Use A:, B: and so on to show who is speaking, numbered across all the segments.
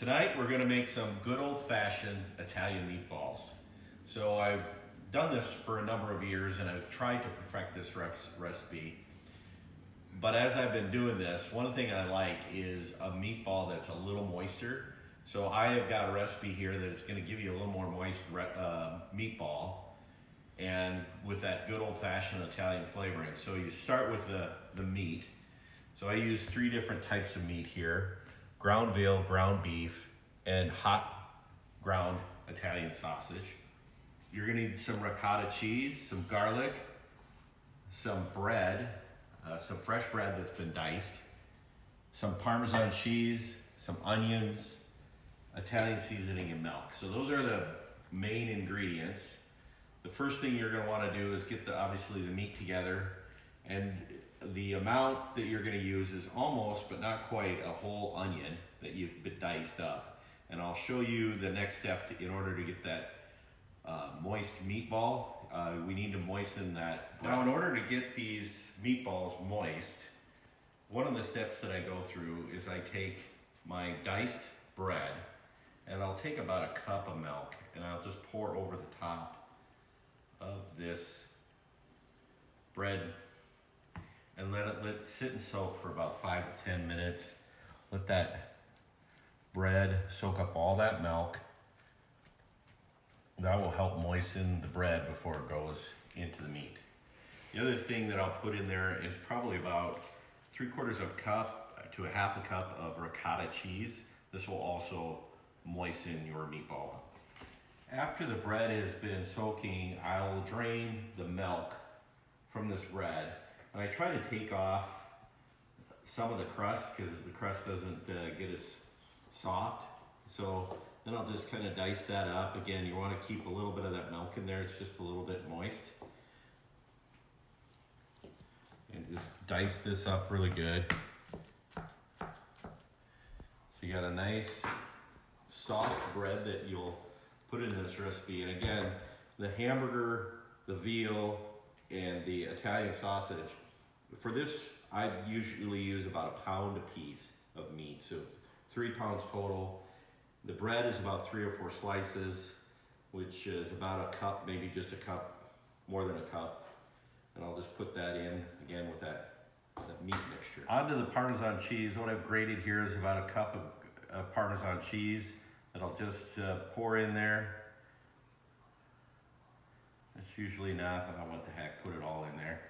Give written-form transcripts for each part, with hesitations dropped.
A: Tonight we're going to make some good old-fashioned Italian meatballs. So I've done this for a number of years and I've tried to perfect this recipe. But as I've been doing this, one thing I like is a meatball that's a little moister. So I have got a recipe here that is going to give you a little more moist meatball and with that good old-fashioned Italian flavoring. So you start with the meat. So I use 3 different types of meat here: ground veal, ground beef, and hot ground Italian sausage. You're gonna need some ricotta cheese, some garlic, some bread, some fresh bread that's been diced, some Parmesan cheese, some onions, Italian seasoning, and milk. So those are the main ingredients. The first thing you're gonna wanna do is get obviously the meat together, and the amount that you're going to use is almost, but not quite, a whole onion that you've diced up. And I'll show you the next step in order to get that moist meatball. We need to moisten that. Now, in order to get these meatballs moist, one of the steps that I go through is I take my diced bread and I'll take about a cup of milk and I'll just pour over the top of this bread and let it sit and soak for about 5 to 10 minutes. Let that bread soak up all that milk. That will help moisten the bread before it goes into the meat. The other thing that I'll put in there is probably about 3/4 cup to a 1/2 cup of ricotta cheese. This will also moisten your meatball. After the bread has been soaking, I will drain the milk from this bread. And I try to take off some of the crust because the crust doesn't get as soft. So then I'll just kind of dice that up. Again, you want to keep a little bit of that milk in there. It's just a little bit moist. And just dice this up really good. So you got a nice soft bread that you'll put in this recipe. And again, the hamburger, the veal, and the Italian sausage. For this, I usually use about 1 pound a piece of meat, so 3 pounds total. The bread is about 3 or 4 slices, which is about a cup, maybe just a cup, more than a cup. And I'll just put that in, again, with that meat mixture. Onto the Parmesan cheese. What I've grated here is about a cup of Parmesan cheese that I'll just pour in there. That's usually enough, but I want the heck, put it all in there.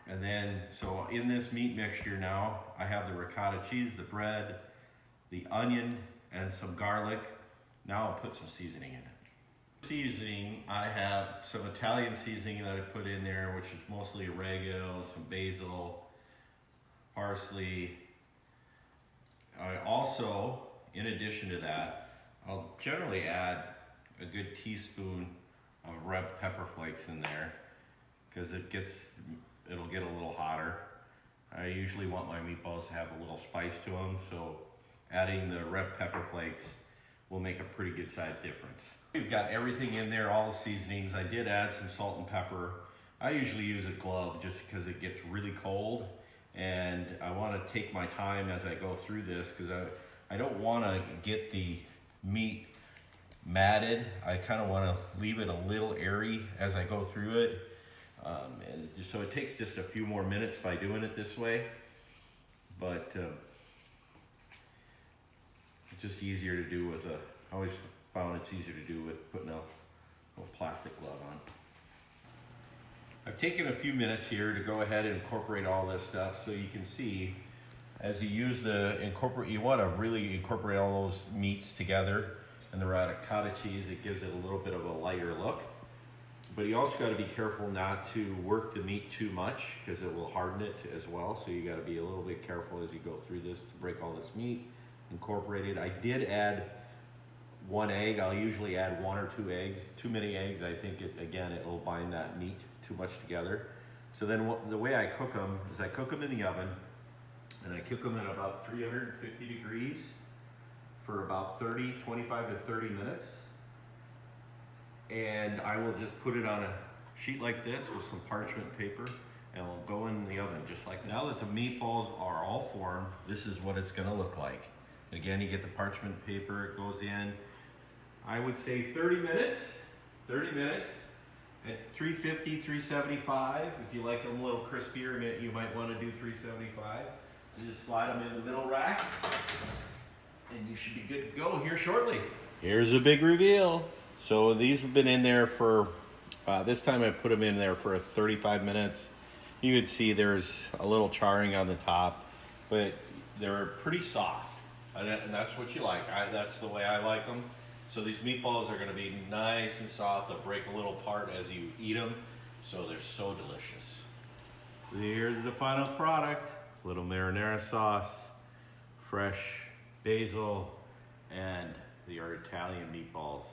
A: And then, so in this meat mixture now, I have the ricotta cheese, the bread, the onion, and some garlic. Now I'll put some seasoning in it. Seasoning, I have some Italian seasoning that I put in there, which is mostly oregano, some basil, parsley. I also, in addition to that, I'll generally add a good teaspoon of red pepper flakes in there because it'll get a little hotter. I usually want my meatballs to have a little spice to them, so adding the red pepper flakes will make a pretty good sized difference. We've got everything in there, all the seasonings. I did add some salt and pepper. I usually use a glove just because it gets really cold and I want to take my time as I go through this because I don't want to get the meat matted. I kind of want to leave it a little airy as I go through it. And so it takes just a few more minutes by doing it this way, but it's just easier to do with I always found it's easier to do with putting a little plastic glove on. I've taken a few minutes here to go ahead and incorporate all this stuff so you can see as you use you want to really incorporate all those meats together. And the ricotta cheese, it gives it a little bit of a lighter look. But you also got to be careful not to work the meat too much because it will harden it as well. So you got to be a little bit careful as you go through this to break all this meat, incorporate it. I did add 1 egg. I'll usually add 1 or 2 eggs. Too many eggs, I think it'll bind that meat too much together. So then the way I cook them is I cook them in the oven and I cook them at about 350 degrees for about 25 to 30 minutes. And I will just put it on a sheet like this with some parchment paper and it'll go in the oven just like that. Now that the meatballs are all formed, this is what it's gonna look like. Again, you get the parchment paper, it goes in. I would say 30 minutes. 30 minutes at 350, 375. If you like them a little crispier, you might want to do 375. So just slide them in the middle rack, and you should be good to go here shortly. Here's a big reveal. So these have been in there for, this time I put them in there for 35 minutes. You could see there's a little charring on the top, but they're pretty soft. And that's what you like. That's the way I like them. So these meatballs are going to be nice and soft. They'll break a little apart as you eat them. So they're so delicious. Here's the final product. Little marinara sauce, fresh basil, and your Italian meatballs.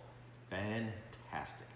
A: Fantastic.